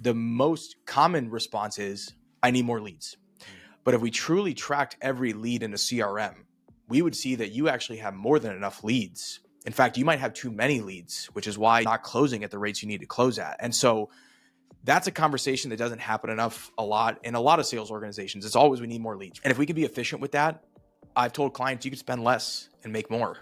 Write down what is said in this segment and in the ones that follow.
the most common response is, I need more leads. But if we truly tracked every lead in a CRM, we would see that you actually have more than enough leads. In fact, you might have too many leads, which is why you're not closing at the rates you need to close at. And so that's a conversation that doesn't happen enough a lot in a lot of sales organizations. It's always, we need more leads. And if we can be efficient with that, I've told clients you can spend less and make more.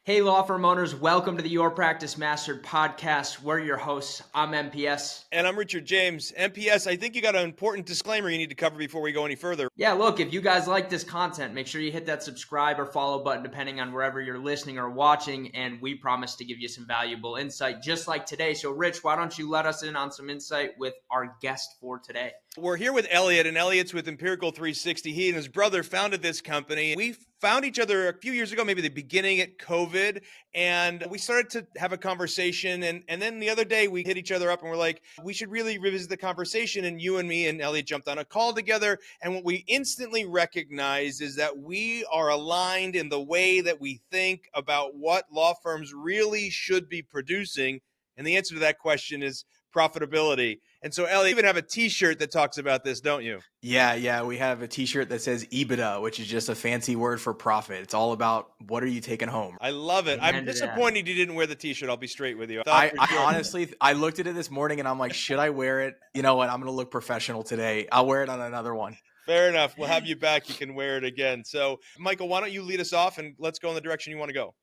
Hey, law firm owners, welcome to the Your Practice Mastered podcast. We're your hosts. I'm MPS. And I'm Richard James. MPS, I think you got an important disclaimer you need to cover before we go any further. Yeah, look, if you guys like this content, make sure you hit that subscribe or follow button depending on wherever you're listening or watching, and we promise to give you some valuable insight just like today. So, Rich, why don't you let us in on some insight with our guest for today? We're here with Elliot, and Elliot's with Empirical 360. He and his brother founded this company. We found each other a few years ago, maybe the beginning at COVID, and we started to have a conversation. And then the other day, we hit each other up and we're like, we should really revisit the conversation. And you and me and Elliot jumped on a call together. And what we instantly recognized is that we are aligned in the way that we think about what law firms really should be producing. And the answer to that question is profitability. And so, Elliot, you even have a t-shirt that talks about this, don't you? Yeah. We have a t-shirt that says EBITDA, which is just a fancy word for profit. It's all about what are you taking home? I love it. I'm disappointed you didn't wear the t-shirt. I'll be straight with you. I honestly, I looked at it this morning and I'm like, should I wear it? You know what? I'm going to look professional today. I'll wear it on another one. Fair enough. We'll have you back. You can wear it again. So, Michael, why don't you lead us off and let's go in the direction you want to go.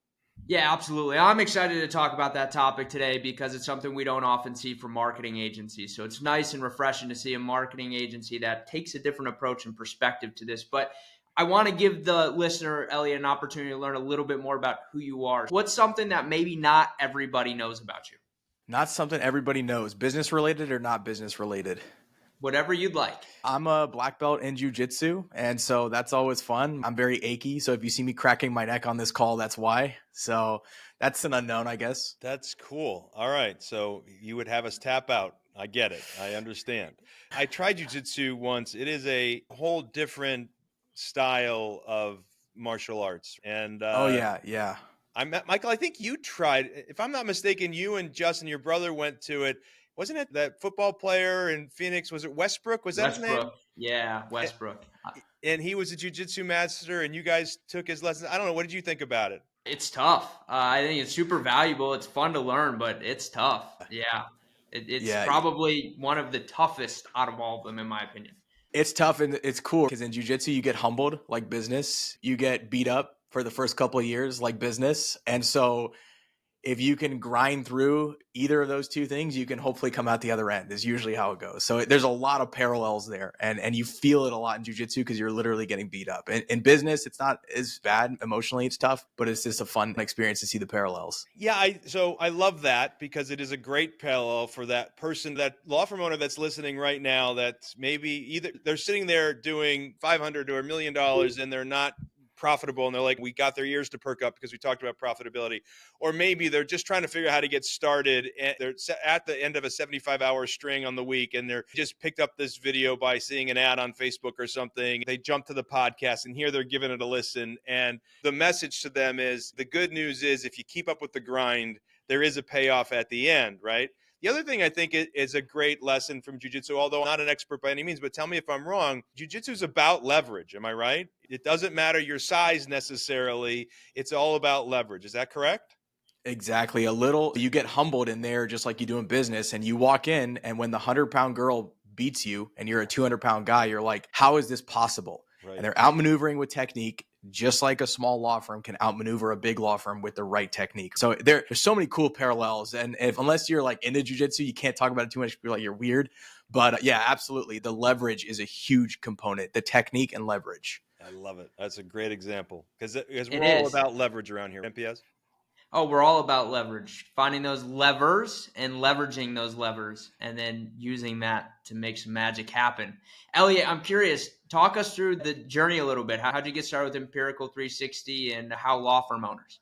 Yeah, absolutely. I'm excited to talk about that topic today because it's something we don't often see from marketing agencies. So it's nice and refreshing to see a marketing agency that takes a different approach and perspective to this. But I want to give the listener, Elliot, an opportunity to learn a little bit more about who you are. What's something that maybe not everybody knows about you? Not something everybody knows. Business related or not business related? Whatever you'd like. I'm a black belt in Jiu-Jitsu, and so that's always fun. I'm very achy, so if you see me cracking my neck on this call, that's why. So that's an unknown, I guess. That's cool. All right, so you would have us tap out. I get it. I understand. I tried Jiu-Jitsu once. It is a whole different style of martial arts. And yeah. Michael, I think you tried, if I'm not mistaken, you and Justin, your brother, went to it. Wasn't it that football player in Phoenix? Was it Westbrook? Was that his name? Yeah, Westbrook. And he was a jiu-jitsu master, and you guys took his lessons. I don't know. What did you think about it? It's tough. I think it's super valuable. It's fun to learn, but it's tough. Yeah. It's probably one of the toughest out of all of them, in my opinion. It's tough, and it's cool because in jiu-jitsu, you get humbled like business. You get beat up for the first couple of years like business. And so if you can grind through either of those two things, you can hopefully come out the other end is usually how it goes. So there's a lot of parallels there, and you feel it a lot in jiu-jitsu because you're literally getting beat up. In business, it's not as bad. Emotionally, it's tough, but it's just a fun experience to see the parallels. Yeah, so I love that because it is a great parallel for that person, that law firm owner that's listening right now, that's maybe either they're sitting there doing $500 to $1 million and they're not profitable, and they're like, we got their ears to perk up because we talked about profitability. Or maybe they're just trying to figure out how to get started, and they're at the end of a 75-hour string on the week, and they're just picked up this video by seeing an ad on Facebook or something. They jump to the podcast, and here they're giving it a listen. And the message to them is, the good news is if you keep up with the grind, there is a payoff at the end, right? The other thing I think is a great lesson from jiu-jitsu, although I'm not an expert by any means, but tell me if I'm wrong, jiu-jitsu is about leverage. Am I right? It doesn't matter your size necessarily. It's all about leverage. Is that correct? Exactly. You get humbled in there just like you do in business, and you walk in, and when the 100-pound girl beats you and you're a 200-pound guy, you're like, how is this possible? Right. And they're outmaneuvering with technique, just like a small law firm can outmaneuver a big law firm with the right technique. So there's so many cool parallels. And unless you're like into jiu-jitsu, you can't talk about it too much. You're like, you're weird. But yeah, absolutely. The leverage is a huge component, the technique and leverage. I love it. That's a great example because we're all about leverage around here. MPS? Oh, we're all about leverage, finding those levers and leveraging those levers and then using that to make some magic happen. Elliot, I'm curious, talk us through the journey a little bit. How'd you get started with Empirical 360 and how law firm owners?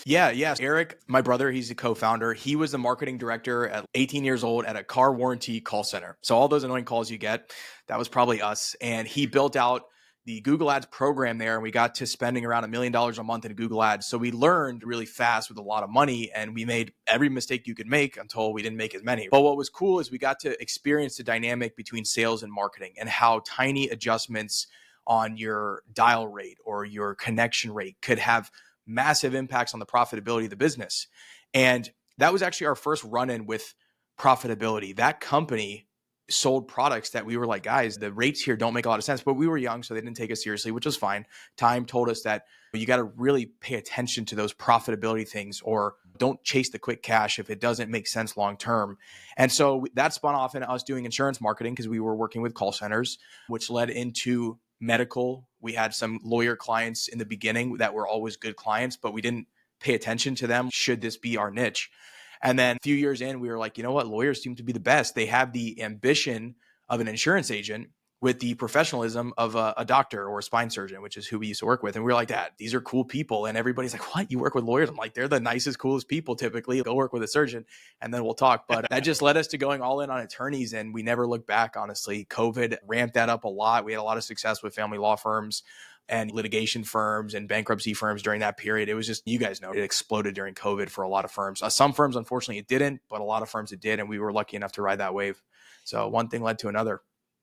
Yeah. Eric, my brother, he's a co-founder. He was the marketing director at 18 years old at a car warranty call center. So all those annoying calls you get, that was probably us. And he built out the Google Ads program there, and we got to spending around $1 million a month in Google Ads. So we learned really fast with a lot of money, and we made every mistake you could make until we didn't make as many. But what was cool is we got to experience the dynamic between sales and marketing and how tiny adjustments on your dial rate or your connection rate could have massive impacts on the profitability of the business. And that was actually our first run-in with Profitability. That company sold products that we were like, guys, the rates here don't make a lot of sense, but we were young, so they didn't take us seriously, which was fine. Time told us that you got to really pay attention to those profitability things, or don't chase the quick cash if it doesn't make sense long-term. And so that spun off into us doing insurance marketing because we were working with call centers, which led into medical. We had some lawyer clients in the beginning that were always good clients, but we didn't pay attention to them. Should this be our niche? And then a few years in, we were like, you know what? Lawyers seem to be the best. They have the ambition of an insurance agent with the professionalism of a doctor or a spine surgeon, which is who we used to work with. And we were like, Dad, these are cool people. And everybody's like, what? You work with lawyers? I'm like, they're the nicest, coolest people typically. Go work with a surgeon and then we'll talk. But that just led us to going all in on attorneys. And we never looked back, honestly. COVID ramped that up a lot. We had a lot of success with family law firms and litigation firms and bankruptcy firms during that period. It was just, you guys know, it exploded during COVID for a lot of firms. Some firms, unfortunately, it didn't, but a lot of firms it did. And we were lucky enough to ride that wave. So one thing led to another.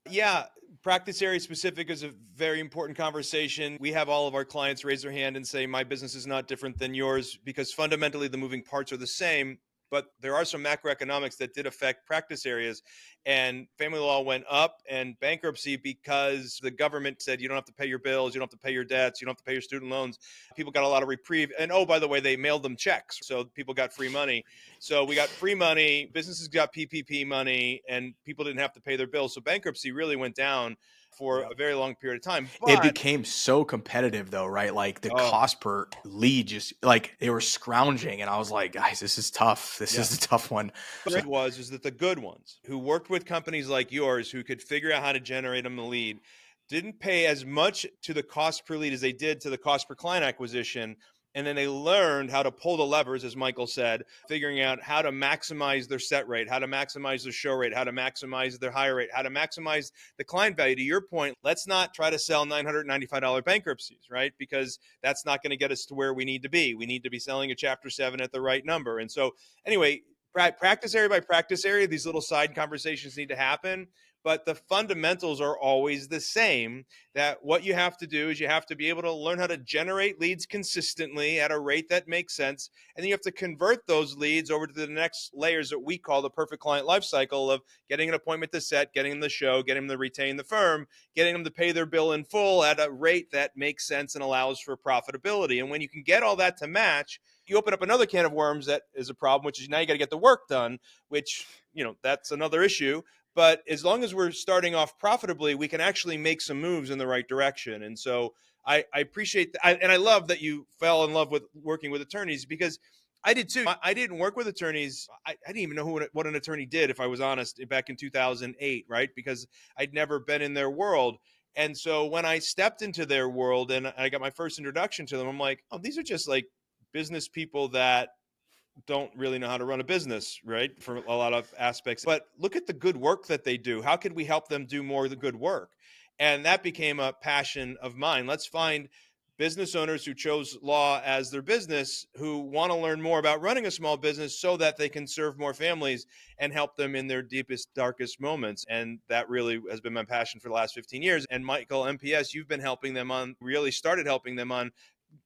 Yeah. Practice area specific is a very important conversation. We have all of our clients raise their hand and say, my business is not different than yours, because fundamentally the moving parts are the same. But there are some macroeconomics that did affect practice areas, and family law went up and bankruptcy because the government said, you don't have to pay your bills, you don't have to pay your debts, you don't have to pay your student loans. People got a lot of reprieve. And oh, by the way, they mailed them checks. So people got free money. So we got free money, businesses got PPP money, and people didn't have to pay their bills. So bankruptcy really went down for a very long period of time. But it became so competitive though, right? Like the cost per lead, just like they were scrounging. And I was like, guys, this is tough. This is a tough one. But it was that the good ones who worked with companies like yours, who could figure out how to generate them a lead, didn't pay as much to the cost per lead as they did to the cost per client acquisition. And then they learned how to pull the levers, as Michael said, figuring out how to maximize their set rate, how to maximize their show rate, how to maximize their hire rate, how to maximize the client value. To your point, let's not try to sell $995 bankruptcies, right? Because that's not going to get us to where we need to be. We need to be selling a Chapter 7 at the right number. And so anyway, practice area by practice area, these little side conversations need to happen. But the fundamentals are always the same, that what you have to do is you have to be able to learn how to generate leads consistently at a rate that makes sense. And then you have to convert those leads over to the next layers that we call the perfect client life cycle of getting an appointment to set, getting them the show, getting them to retain the firm, getting them to pay their bill in full at a rate that makes sense and allows for profitability. And when you can get all that to match, you open up another can of worms that is a problem, which is now you got to get the work done, which, that's another issue. But as long as we're starting off profitably, we can actually make some moves in the right direction. And so I appreciate that. And I love that you fell in love with working with attorneys, because I did too. I didn't work with attorneys. I didn't even know what an attorney did, if I was honest, back in 2008, right? Because I'd never been in their world. And so when I stepped into their world and I got my first introduction to them, I'm like, oh, these are just like business people that don't really know how to run a business, right? For a lot of aspects. But look at the good work that they do. How could we help them do more of the good work? And that became a passion of mine. Let's find business owners who chose law as their business, who want to learn more about running a small business so that they can serve more families and help them in their deepest, darkest moments. And that really has been my passion for the last 15 years. And Michael, MPS, you've been really started helping them on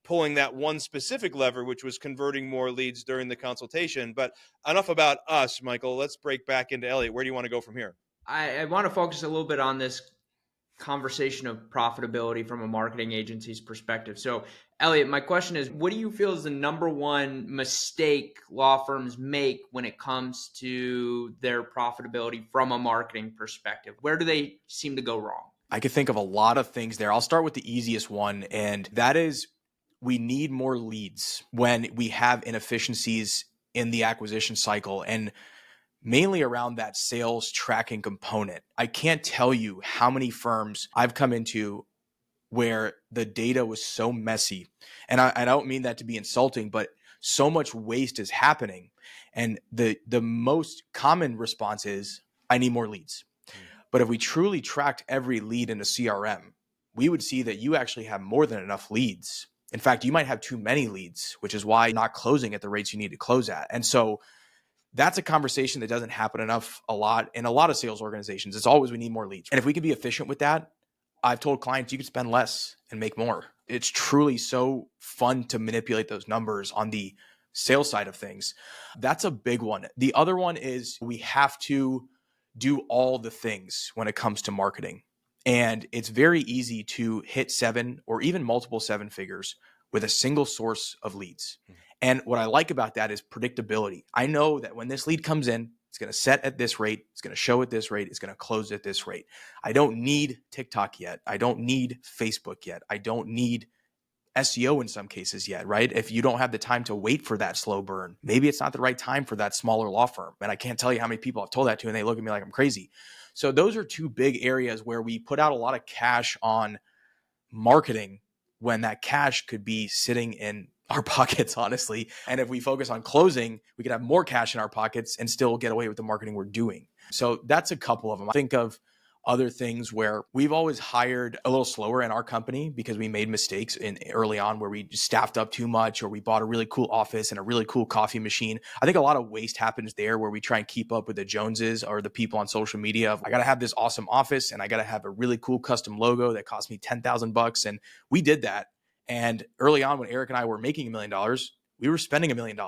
pulling that one specific lever, which was converting more leads during the consultation. But enough about us, Michael. Let's break back into Elliot. Where do you want to go from here? I want to focus a little bit on this conversation of profitability from a marketing agency's perspective. So, Elliot, my question is, what do you feel is the number one mistake law firms make when it comes to their profitability from a marketing perspective? Where do they seem to go wrong? I could think of a lot of things there. I'll start with the easiest one, and that is we need more leads when we have inefficiencies in the acquisition cycle, and mainly around that sales tracking component. I can't tell you how many firms I've come into where the data was so messy. And I don't mean that to be insulting, but so much waste is happening. And the most common response is, I need more leads. But if we truly tracked every lead in a CRM, we would see that you actually have more than enough leads. In fact, you might have too many leads, which is why you're not closing at the rates you need to close at. And so that's a conversation that doesn't happen enough a lot in a lot of sales organizations. It's always, we need more leads. And if we can be efficient with that, I've told clients you can spend less and make more. It's truly so fun to manipulate those numbers on the sales side of things. That's a big one. The other one is we have to do all the things when it comes to marketing. And it's very easy to hit 7 or even multiple 7 figures with a single source of leads. And what I like about that is predictability. I know that when this lead comes in, it's going to set at this rate, it's going to show at this rate, it's going to close at this rate. I don't need TikTok yet. I don't need Facebook yet. I don't need SEO in some cases yet, right? If you don't have the time to wait for that slow burn, maybe it's not the right time for that smaller law firm. And I can't tell you how many people I've told that to, and they look at me like I'm crazy. So those are 2 big areas where we put out a lot of cash on marketing when that cash could be sitting in our pockets, honestly. And if we focus on closing, we could have more cash in our pockets and still get away with the marketing we're doing. So that's a couple of them. I think of other things where we've always hired a little slower in our company because we made mistakes early on where we just staffed up too much, or we bought a really cool office and a really cool coffee machine. I think a lot of waste happens there where we try and keep up with the Joneses or the people on social media. I got to have this awesome office and I got to have a really cool custom logo that cost me $10,000. And we did that. And early on, when Eric and I were making $1 million, we were spending $1 million.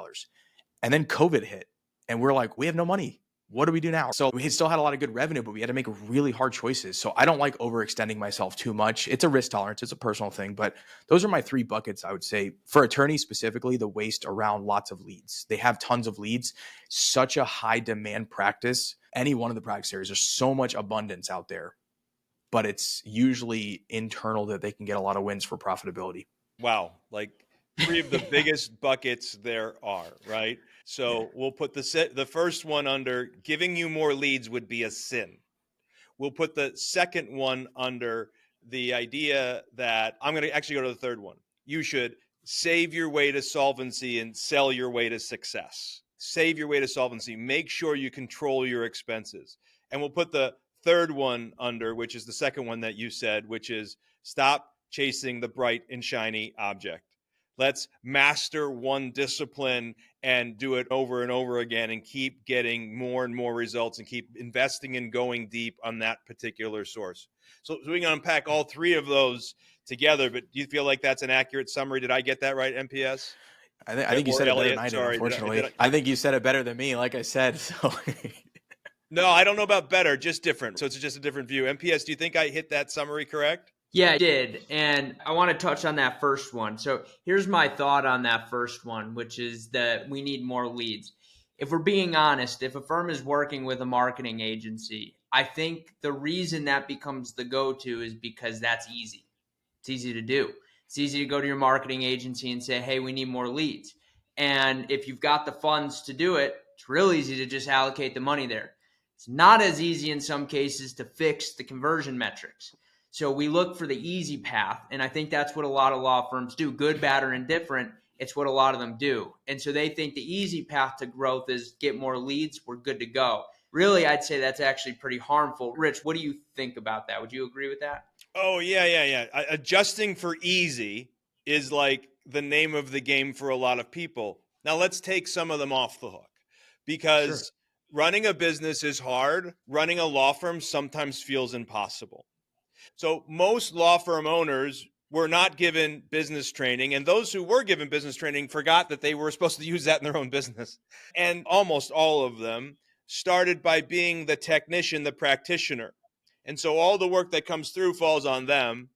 And then COVID hit and we're like, we have no money. What do we do now? So we still had a lot of good revenue, but we had to make really hard choices. So I don't like overextending myself too much. It's a risk tolerance. It's a personal thing. But those are my 3 buckets, I would say. For attorneys specifically, the waste around lots of leads. They have tons of leads. Such a high demand practice. Any one of the practice areas, there's so much abundance out there. But it's usually internal that they can get a lot of wins for profitability. Wow. Like 3 of the biggest buckets there are, right? So we'll put the first one under giving you more leads would be a sin. We'll put the second one under the idea that I'm going to actually go to the third one. You should save your way to solvency and sell your way to success. Save your way to solvency. Make sure you control your expenses. And we'll put the third one under, which is the second one that you said, which is stop chasing the bright and shiny object. Let's master one discipline and do it over and over again and keep getting more and more results and keep investing and going deep on that particular source. So we can unpack all 3 of those together, but do you feel like that's an accurate summary? Did I get that right, MPS? I think you said Elliot, it better than I did, unfortunately. I I think you said it better than me, like I said. So No, I don't know about better, just different. So it's just a different view. MPS, do you think I hit that summary correct? Yeah, I did. And I want to touch on that first one. So here's my thought on that first one, which is that we need more leads. If we're being honest, if a firm is working with a marketing agency, I think the reason that becomes the go-to is because that's easy. It's easy to do. It's easy to go to your marketing agency and say, hey, we need more leads. And if you've got the funds to do it, it's real easy to just allocate the money there. It's not as easy in some cases to fix the conversion metrics. So we look for the easy path. And I think that's what a lot of law firms do, good, bad, or indifferent. It's what a lot of them do. And so they think the easy path to growth is get more leads. We're good to go. Really, I'd say that's actually pretty harmful. Rich, what do you think about that? Would you agree with that? Oh, yeah. Adjusting for easy is like the name of the game for a lot of people. Now let's take some of them off the hook because running a business is hard. Running a law firm sometimes feels impossible. So most law firm owners were not given business training, and those who were given business training forgot that they were supposed to use that in their own business. And almost all of them started by being the technician, the practitioner. And so all the work that comes through falls on them.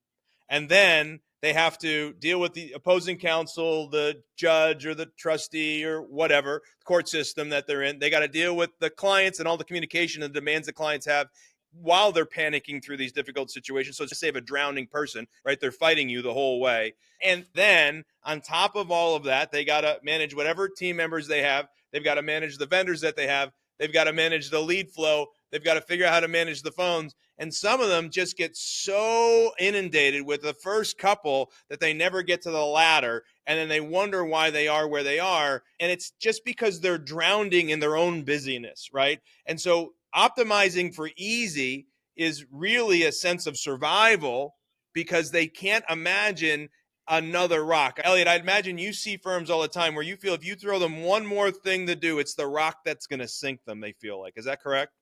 And then they have to deal with the opposing counsel, the judge or the trustee or whatever court system that they're in. They got to deal with the clients and all the communication and demands the clients have while they're panicking through these difficult situations. So just save a drowning person, right? They're fighting you the whole way. And then on top of all of that, they got to manage whatever team members they have. They've got to manage the vendors that they have. They've got to manage the lead flow. They've got to figure out how to manage the phones. And some of them just get so inundated with the first couple that they never get to the latter. And then they wonder why they are where they are. And it's just because they're drowning in their own busyness, right? And so optimizing for easy is really a sense of survival because they can't imagine another rock. Elliot, I imagine you see firms all the time where you feel if you throw them one more thing to do, it's the rock that's going to sink them, they feel like. Is that correct?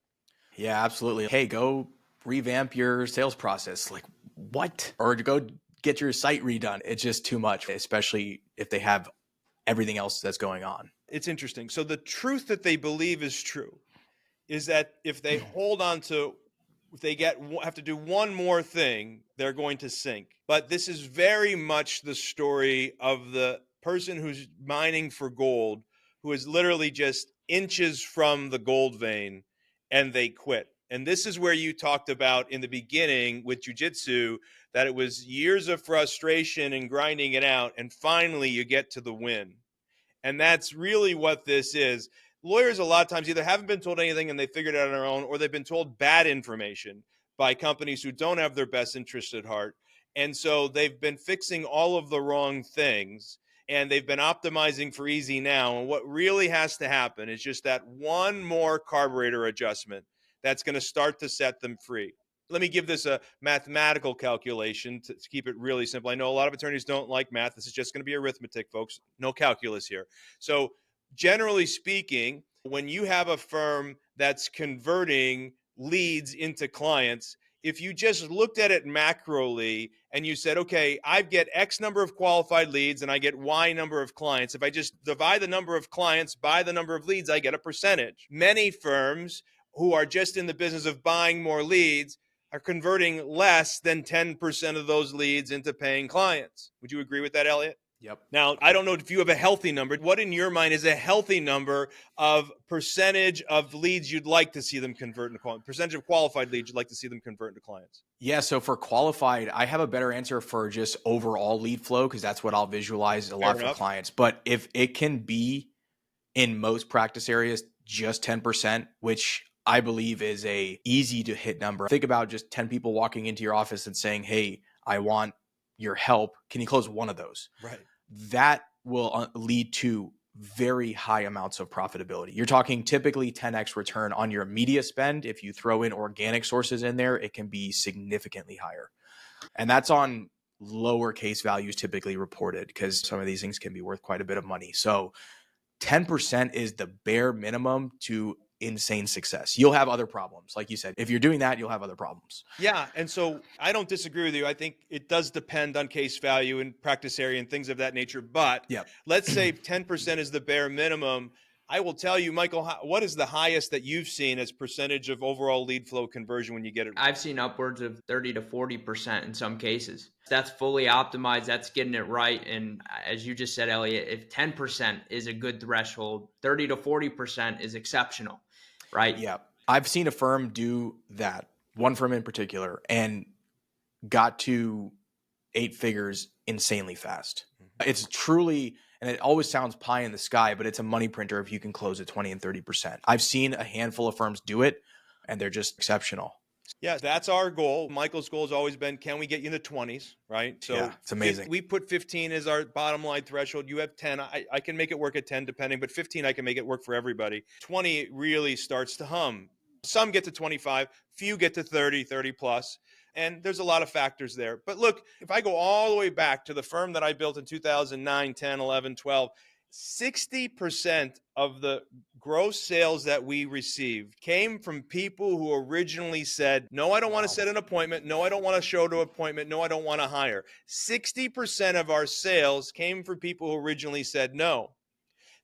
Yeah, absolutely. Hey, go revamp your sales process. Like, what? Or to go get your site redone. It's just too much, especially if they have everything else that's going on. It's interesting. So the truth that they believe is true is that if they hold on to, if they have to do one more thing, they're going to sink. But this is very much the story of the person who's mining for gold, who is literally just inches from the gold vein, and they quit. And this is where you talked about in the beginning with jiu-jitsu, that it was years of frustration and grinding it out, and finally you get to the win. And that's really what this is. Lawyers a lot of times either haven't been told anything and they figured it out on their own, or they've been told bad information by companies who don't have their best interest at heart. And so they've been fixing all of the wrong things, and they've been optimizing for easy now. And what really has to happen is just that one more carburetor adjustment that's going to start to set them free. Let me give this a mathematical calculation to keep it really simple. I know a lot of attorneys don't like math. This is just going to be arithmetic, folks. No calculus here. So generally speaking, when you have a firm that's converting leads into clients, if you just looked at it macroly and you said, okay, I get X number of qualified leads and I get Y number of clients. If I just divide the number of clients by the number of leads, I get a percentage. Many firms who are just in the business of buying more leads are converting less than 10% of those leads into paying clients. Would you agree with that, Elliot? Yep. Now, I don't know if you have a healthy number. What in your mind is a healthy number of percentage of leads you'd like to see them convert into clients, percentage of qualified leads you'd like to see them convert into clients? Yeah. So for qualified, I have a better answer for just overall lead flow, because that's what I'll visualize a lot for clients. But if it can be in most practice areas, just 10%, which I believe is a easy to hit number. Think about just 10 people walking into your office and saying, hey, I want your help. Can you close one of those? Right. That will lead to very high amounts of profitability. You're talking typically 10x return on your media spend. If you throw in organic sources in there, it can be significantly higher. And that's on lower case values typically reported, because some of these things can be worth quite a bit of money. So 10% is the bare minimum to insane success. You'll have other problems. Like you said, if you're doing that, you'll have other problems. Yeah. And so I don't disagree with you. I think it does depend on case value and practice area and things of that nature. But let's say 10% is the bare minimum. I will tell you, Michael, what is the highest that you've seen as percentage of overall lead flow conversion when you get it? I've seen upwards of 30 to 40% in some cases. That's fully optimized. That's getting it right. And as you just said, Elliot, if 10% is a good threshold, 30 to 40% is exceptional, right? Yeah. I've seen a firm do that, one firm in particular, and got to 8 figures insanely fast. It's truly, and it always sounds pie in the sky, but it's a money printer if you can close at 20 and 30%. I've seen a handful of firms do it, and they're just exceptional. Yeah, that's our goal. Michael's goal has always been, can we get you in the 20s, right? So yeah, it's amazing. We put 15 as our bottom line threshold. You have 10. I can make it work at 10 depending, but 15, I can make it work for everybody. 20 really starts to hum. Some get to 25, few get to 30, 30 plus. And there's a lot of factors there. But look, if I go all the way back to the firm that I built in 2009, 10, 11, 12, 60% of the gross sales that we received came from people who originally said, no, I don't want to set an appointment. No, I don't want to show to appointment. No, I don't want to hire. 60% of our sales came from people who originally said no.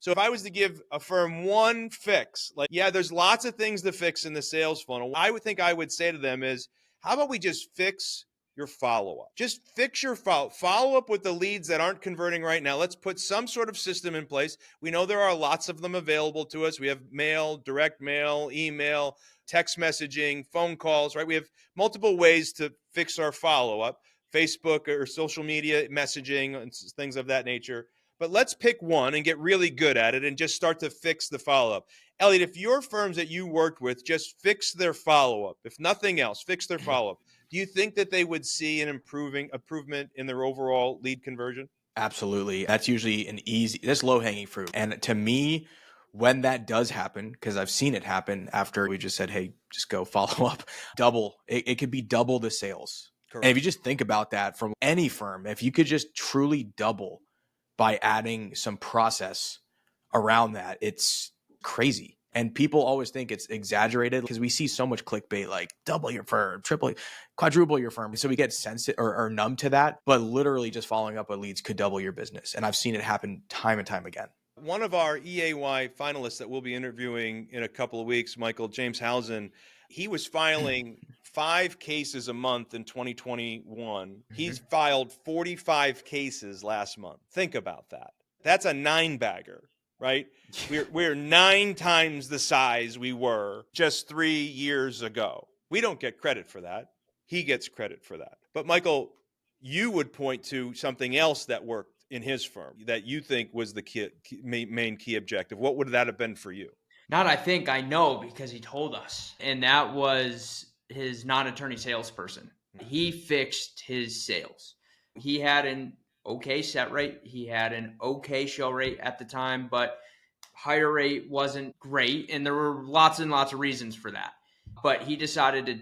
So if I was to give a firm one fix, like, yeah, there's lots of things to fix in the sales funnel. I would say to them is, how about we just fix your follow-up? Just fix your follow up with the leads that aren't converting right now. Let's put some sort of system in place. We know there are lots of them available to us. We have mail, direct mail, email, text messaging, phone calls, right? We have multiple ways to fix our follow-up, Facebook or social media messaging and things of that nature. But let's pick one and get really good at it and just start to fix the follow-up. Elliot, if your firms that you worked with just fix their follow-up, if nothing else, fix their follow-up, do you think that they would see an improvement in their overall lead conversion? Absolutely. That's usually that's low-hanging fruit. And to me, when that does happen, because I've seen it happen after we just said, hey, just go follow up, it could be double the sales. Correct. And if you just think about that from any firm, if you could just truly double by adding some process around that, it's crazy. And people always think it's exaggerated because we see so much clickbait, like double your firm, quadruple your firm. So we get sensitive or numb to that. But literally just following up with leads could double your business. And I've seen it happen time and time again. One of our EAY finalists that we'll be interviewing in a couple of weeks, Michael, James Housen, he was filing 5 cases a month in 2021. He's filed 45 cases last month. Think about that. That's a 9-bagger, right? We're 9 times the size we were just 3 years ago. We don't get credit for that. He gets credit for that. But Michael, you would point to something else that worked in his firm that you think was the main key objective. What would that have been for you? Not I think, I know, because he told us. And that was his non-attorney salesperson. He fixed his sales. He had an okay set rate. He had an okay show rate at the time, but hire rate wasn't great. And there were lots and lots of reasons for that. But he decided to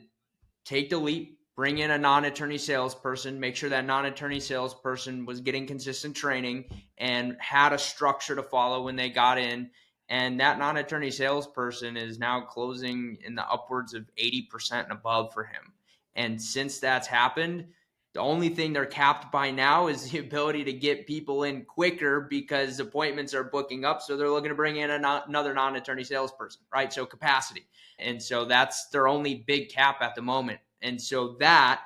take the leap, bring in a non-attorney salesperson, make sure that non-attorney salesperson was getting consistent training and had a structure to follow when they got in. And that non-attorney salesperson is now closing in the upwards of 80% and above for him. And since that's happened, the only thing they're capped by now is the ability to get people in quicker because appointments are booking up. So they're looking to bring in another non-attorney salesperson, right? So capacity. And so that's their only big cap at the moment. And so that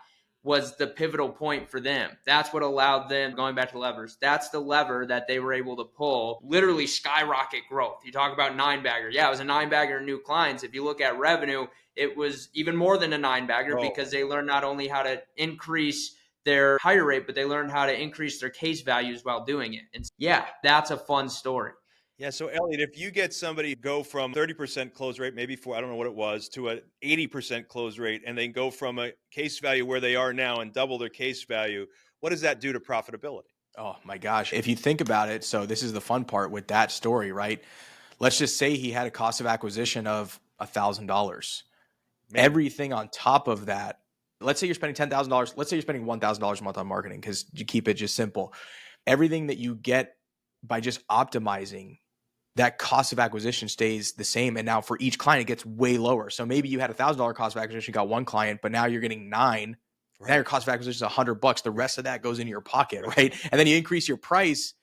was the pivotal point for them. That's what allowed them, going back to levers, that's the lever that they were able to pull, literally skyrocket growth. You talk about 9-bagger. Yeah, it was a 9-bagger in new clients. If you look at revenue, it was even more than a 9-bagger because they learned not only how to increase their hire rate, but they learned how to increase their case values while doing it. And yeah, that's a fun story. Yeah. So Elliot, if you get somebody go from 30% close rate, maybe I don't know what it was, to an 80% close rate, and they go from a case value where they are now and double their case value, what does that do to profitability? Oh my gosh. If you think about it, so this is the fun part with that story, right? Let's just say he had a cost of acquisition of $1,000. Everything on top of that, let's say you're spending $10,000. Let's say you're spending $1,000 a month on marketing because you keep it just simple. Everything that you get by just optimizing, that cost of acquisition stays the same. And now for each client, it gets way lower. So maybe you had $1,000 cost of acquisition, got 1 client, but now you're getting 9. Right. Now your cost of acquisition is $100. The rest of that goes into your pocket, right? And then you increase your price,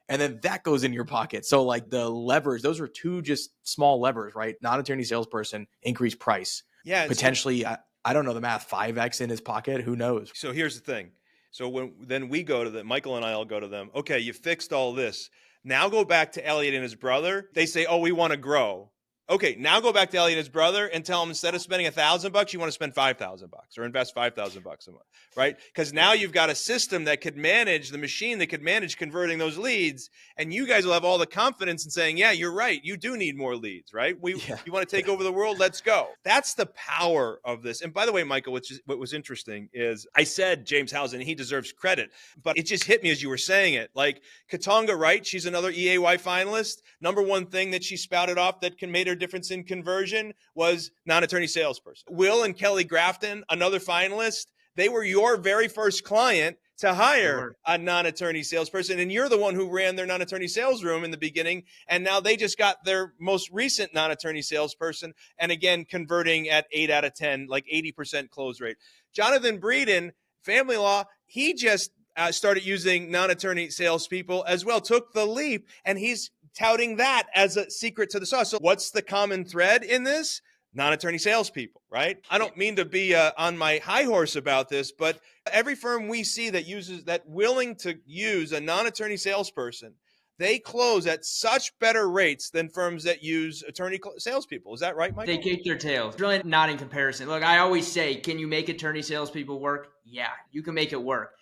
and then that goes in your pocket. So like the levers, those are 2 just small levers, right? Non-attorney salesperson, increase price. Yeah. Potentially, I don't know the math, 5x in his pocket. Who knows? So here's the thing. So then we go to them, Michael and I all go to them. Okay, you fixed all this. Now go back to Elliot and his brother. They say, oh, we want to grow. Okay, now go back to Elliot and his brother and tell him instead of spending $1,000, you want to spend $5,000 or invest $5,000 a month, right? Because now you've got a system that could manage the machine that could manage converting those leads, and you guys will have all the confidence in saying, yeah, you're right. You do need more leads, right? You want to take over the world? Let's go. That's the power of this. And by the way, Michael, what was interesting is I said James Housen, he deserves credit, but it just hit me as you were saying it. Like Katanga Wright, she's another EAY finalist. Number one thing that she spouted off that made her difference in conversion was non-attorney salesperson. Will and Kelly Grafton, another finalist, they were your very first client to hire a non-attorney salesperson, and you're the one who ran their non-attorney sales room in the beginning, and now they just got their most recent non-attorney salesperson, and again, converting at 8 out of 10, like 80% close rate. Jonathan Breeden, family law, he just started using non-attorney salespeople as well, took the leap, and he's touting that as a secret to the sauce. So what's the common thread in this? Non-attorney salespeople, right? I don't mean to be on my high horse about this, but every firm we see that willing to use a non-attorney salesperson, they close at such better rates than firms that use attorney salespeople. Is that right, Michael? They kick their tails. Really not in comparison. Look, I always say, can you make attorney salespeople work? Yeah, you can make it work.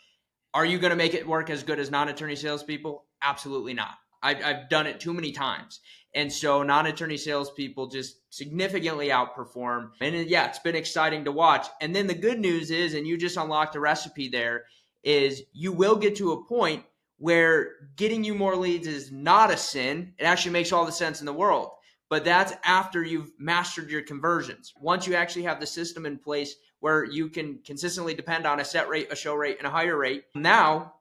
Are you going to make it work as good as non-attorney salespeople? Absolutely not. I've done it too many times. And so non-attorney salespeople just significantly outperform. And yeah, it's been exciting to watch. And then the good news is, and you just unlocked the recipe there, is you will get to a point where getting you more leads is not a sin. It actually makes all the sense in the world. But that's after you've mastered your conversions. Once you actually have the system in place where you can consistently depend on a set rate, a show rate, and a hire rate. Now,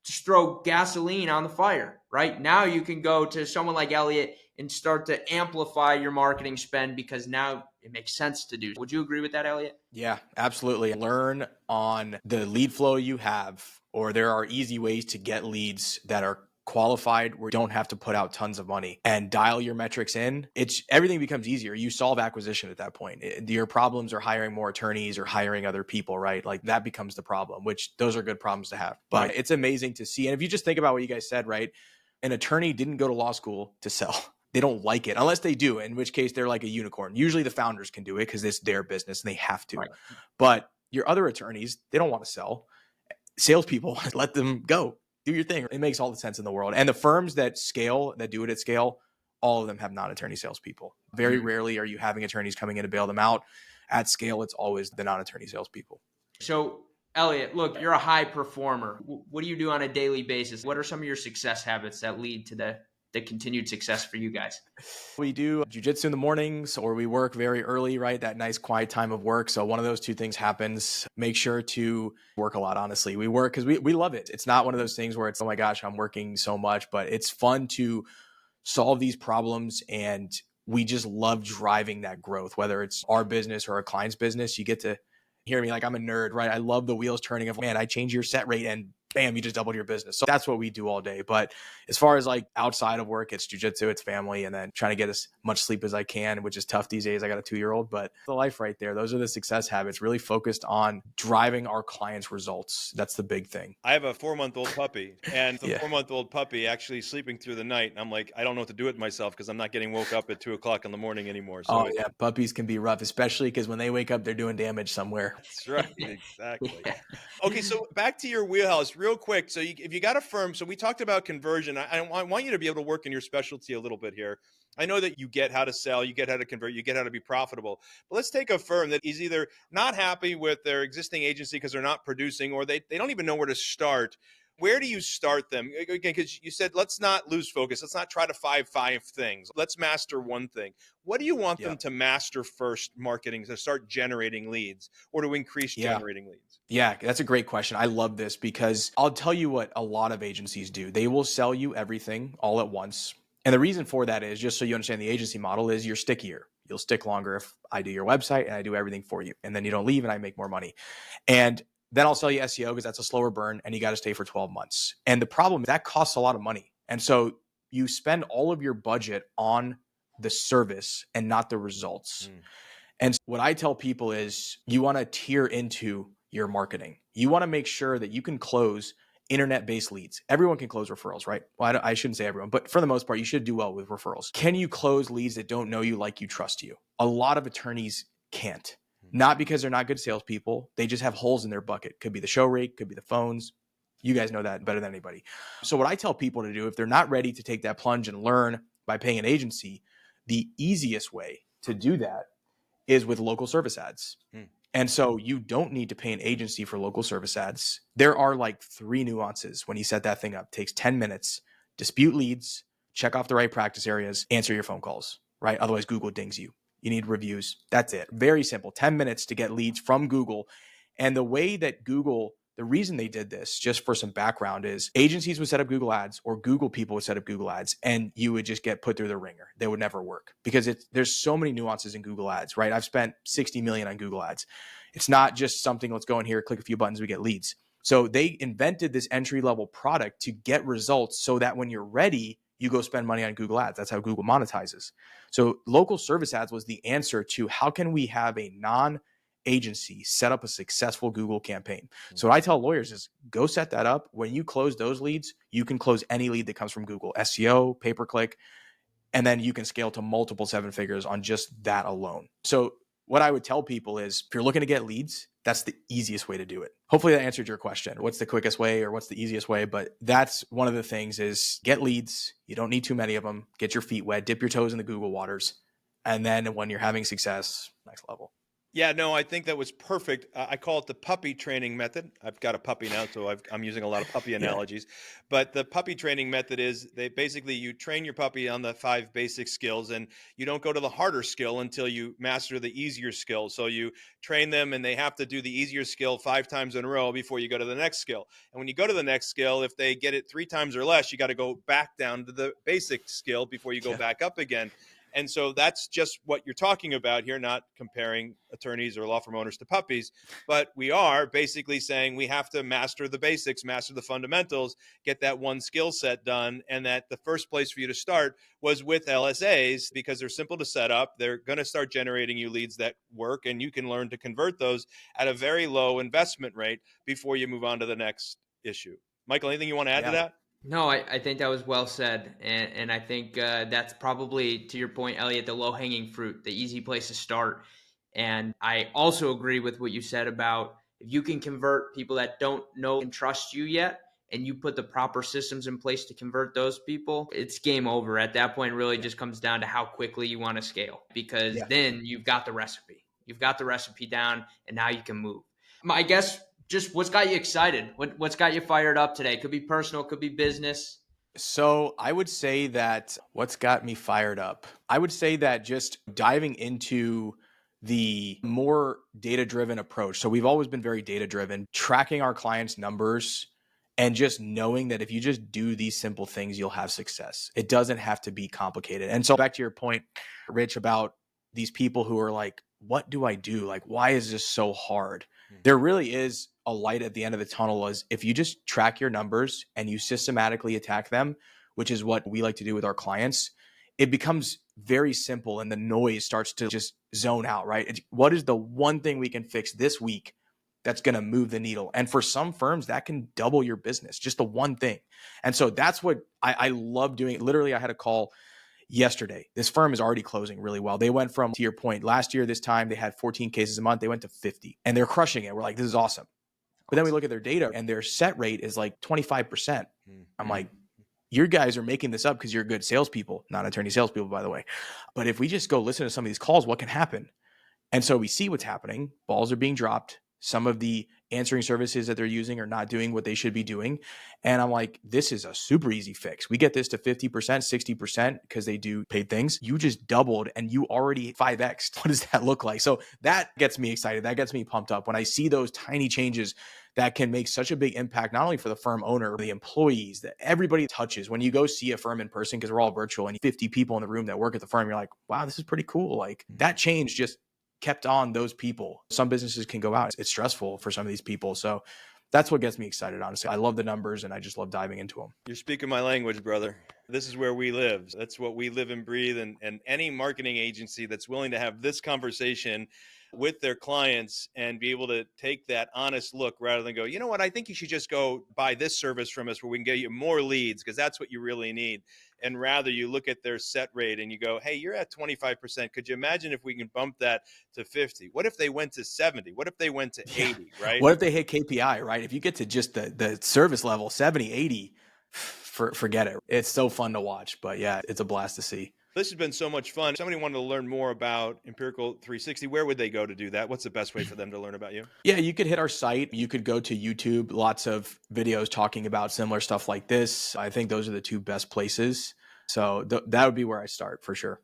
just throw gasoline on the fire, right? Now you can go to someone like Elliot and start to amplify your marketing spend because now it makes sense to do. Would you agree with that, Elliot? Yeah, absolutely. Learn on the lead flow you have, or there are easy ways to get leads that are qualified where you don't have to put out tons of money, and dial your metrics in. Everything becomes easier. You solve acquisition at that point. Your problems are hiring more attorneys or hiring other people, right? Like that becomes the problem, which those are good problems to have. But it's amazing to see. And if you just think about what you guys said, right? An attorney didn't go to law school to sell. They don't like it unless they do, in which case they're like a unicorn. Usually the founders can do it because it's their business and they have to. Right. But your other attorneys, they don't want to sell. Salespeople, let them go. Do your thing. It makes all the sense in the world. And the firms that scale, that do it at scale, all of them have non-attorney salespeople. Very rarely are you having attorneys coming in to bail them out. At scale, it's always the non-attorney salespeople. So, Elliot, look, you're a high performer. What do you do on a daily basis? What are some of your success habits that lead to the continued success for you guys? We do jiu-jitsu in the mornings, or we work very early, right? That nice quiet time of work. So one of those two things happens. Make sure to work a lot, honestly. We work because we love it. It's not one of those things where it's, oh my gosh, I'm working so much, but it's fun to solve these problems. And we just love driving that growth, whether it's our business or our client's business. You get to hear me like I'm a nerd, right? I love the wheels turning of, man, I change your set rate and bam, you just doubled your business. So that's what we do all day. But as far as like outside of work, it's jiu-jitsu, it's family, and then trying to get as much sleep as I can, which is tough these days. I got a 2-year-old, but the life right there. Those are the success habits, really focused on driving our clients' results. That's the big thing. I have a 4-month-old puppy, and the 4-month-old puppy actually sleeping through the night. And I'm like, I don't know what to do with myself because I'm not getting woke up at 2:00 in the morning anymore. So yeah, puppies can be rough, especially because when they wake up, they're doing damage somewhere. That's right. Exactly. Okay, so back to your wheelhouse real quick. So if you got a firm, so we talked about conversion. I want you to be able to work in your specialty a little bit here. I know that you get how to sell, you get how to convert, you get how to be profitable. But let's take a firm that is either not happy with their existing agency because they're not producing, or they don't even know where to start. Where do you start them? Again, because you said, let's not lose focus. Let's not try to five things. Let's master one thing. What do you want them to master first, marketing, to start generating leads or to increase generating leads? Yeah, that's a great question. I love this because I'll tell you what a lot of agencies do. They will sell you everything all at once. And the reason for that is, just so you understand the agency model, is you're stickier. You'll stick longer if I do your website and I do everything for you. And then you don't leave and I make more money. And then I'll sell you SEO because that's a slower burn and you got to stay for 12 months. And the problem is that costs a lot of money. And so you spend all of your budget on the service and not the results. And what I tell people is you want to tier into your marketing. You want to make sure that you can close internet-based leads. Everyone can close referrals, right? Well, I shouldn't say everyone, but for the most part, you should do well with referrals. Can you close leads that don't know you, like you, trust you? A lot of attorneys can't. Not because they're not good salespeople. They just have holes in their bucket. Could be the show rate, could be the phones. You guys know that better than anybody. So what I tell people to do, if they're not ready to take that plunge and learn by paying an agency, the easiest way to do that is with local service ads. And so you don't need to pay an agency for local service ads. There are like 3 nuances when you set that thing up. It takes 10 minutes, dispute leads, check off the right practice areas, answer your phone calls, right? Otherwise Google dings you. You need reviews. That's it. Very simple. 10 minutes to get leads from Google. And the way that Google, the reason they did this, just for some background, is agencies would set up Google ads or Google people would set up Google ads and you would just get put through the ringer. They would never work because there's so many nuances in Google ads, right? I've spent 60 million on Google ads. It's not just something, let's go in here, click a few buttons, we get leads. So they invented this entry-level product to get results so that when you're ready, you go spend money on Google ads. That's how Google monetizes. So local service ads was the answer to how can we have a non-agency set up a successful Google campaign. So what I tell lawyers is go set that up. When you close those leads, you can close any lead that comes from Google, SEO, pay-per-click, and then you can scale to multiple 7 figures on just that alone. So what I would tell people is if you're looking to get leads, that's the easiest way to do it. Hopefully that answered your question. What's the quickest way or what's the easiest way? But that's one of the things is get leads. You don't need too many of them. Get your feet wet, dip your toes in the Google waters. And then when you're having success, next level. Yeah, no, I think that was perfect. I call it the puppy training method. I've got a puppy now, so I'm using a lot of puppy Yeah. analogies. But the puppy training method is you train your puppy on the 5 basic skills, and you don't go to the harder skill until you master the easier skill. So you train them, and they have to do the easier skill 5 times in a row before you go to the next skill. And when you go to the next skill, if they get it 3 times or less, you got to go back down to the basic skill before you go Yeah. back up again. And so that's just what you're talking about here, not comparing attorneys or law firm owners to puppies, but we are basically saying we have to master the basics, master the fundamentals, get that one skill set done. And that the first place for you to start was with LSAs because they're simple to set up. They're going to start generating you leads that work, and you can learn to convert those at a very low investment rate before you move on to the next issue. Michael, anything you want to add to Yeah. that? No, I think that was well said. And I think that's probably, to your point, Elliot, the low hanging fruit, the easy place to start. And I also agree with what you said about if you can convert people that don't know and trust you yet, and you put the proper systems in place to convert those people, it's game over. At that point, it really Yeah. just comes down to how quickly you want to scale, because Yeah. then you've got the recipe. You've got the recipe down, and now you can move. I guess just what's got you excited? What's got you fired up today? Could be personal, could be business. So I would say that what's got me fired up, I would say that just diving into the more data-driven approach. So we've always been very data-driven, tracking our clients' numbers and just knowing that if you just do these simple things, you'll have success. It doesn't have to be complicated. And so back to your point, Rich, about these people who are like, what do I do? Like, why is this so hard? There really is a light at the end of the tunnel is if you just track your numbers and you systematically attack them, which is what we like to do with our clients, it becomes very simple and the noise starts to just zone out, right? What is the one thing we can fix this week that's going to move the needle? And for some firms, that can double your business, just the one thing. And so that's what I love doing. Literally, I had a call yesterday. This firm is already closing really well. They went from, to your point, last year, this time they had 14 cases a month. They went to 50 and they're crushing it. We're like, this is awesome. But then we look at their data and their set rate is like 25%. I'm like, you guys are making this up because you're good salespeople, not attorney salespeople, by the way. But if we just go listen to some of these calls, what can happen? And so we see what's happening. Balls are being dropped. Some of the answering services that they're using are not doing what they should be doing. And I'm like, this is a super easy fix. We get this to 50%, 60% because they do paid things. You just doubled and you already 5X'd. What does that look like? So that gets me excited. That gets me pumped up when I see those tiny changes that can make such a big impact, not only for the firm owner, the employees, that everybody touches. When you go see a firm in person, because we're all virtual and 50 people in the room that work at the firm, you're like, wow, this is pretty cool. Like that change just kept on those people. Some businesses can go out. It's stressful for some of these people. So that's what gets me excited, honestly. I love the numbers and I just love diving into them. You're speaking my language, brother. This is where we live. That's what we live and breathe. And any marketing agency that's willing to have this conversation with their clients and be able to take that honest look rather than go, you know what, I think you should just go buy this service from us where we can get you more leads because that's what you really need. And rather you look at their set rate and you go, hey, you're at 25%. Could you imagine if we can bump that to 50? What if they went to 70? What if they went to 80, right? What if they hit KPI, right? If you get to just the service level, 70, 80, forget it. It's so fun to watch, but yeah, it's a blast to see. This has been so much fun. If somebody wanted to learn more about Empirical 360, where would they go to do that? What's the best way for them to learn about you? Yeah, you could hit our site. You could go to YouTube, lots of videos talking about similar stuff like this. I think those are the two best places. So that would be where I start for sure.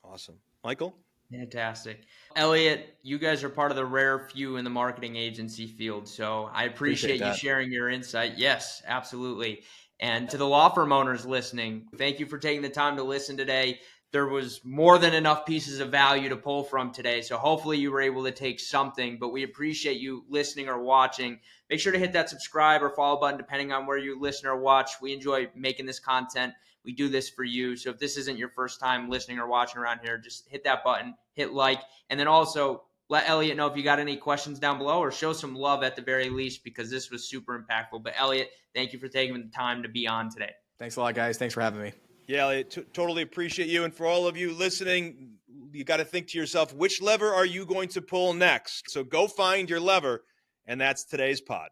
Awesome. Michael? Fantastic. Elliot, you guys are part of the rare few in the marketing agency field. So I appreciate you sharing your insight. Yes, absolutely. And to the law firm owners listening, thank you for taking the time to listen today. There was more than enough pieces of value to pull from today. So hopefully you were able to take something, but we appreciate you listening or watching. Make sure to hit that subscribe or follow button depending on where you listen or watch. We enjoy making this content. We do this for you. So if this isn't your first time listening or watching around here, just hit that button, hit like, and then also let Elliot know if you got any questions down below or show some love at the very least because this was super impactful. But Elliot, thank you for taking the time to be on today. Thanks a lot, guys. Thanks for having me. Yeah, I totally appreciate you. And for all of you listening, you got to think to yourself, which lever are you going to pull next? So go find your lever. And that's today's pod.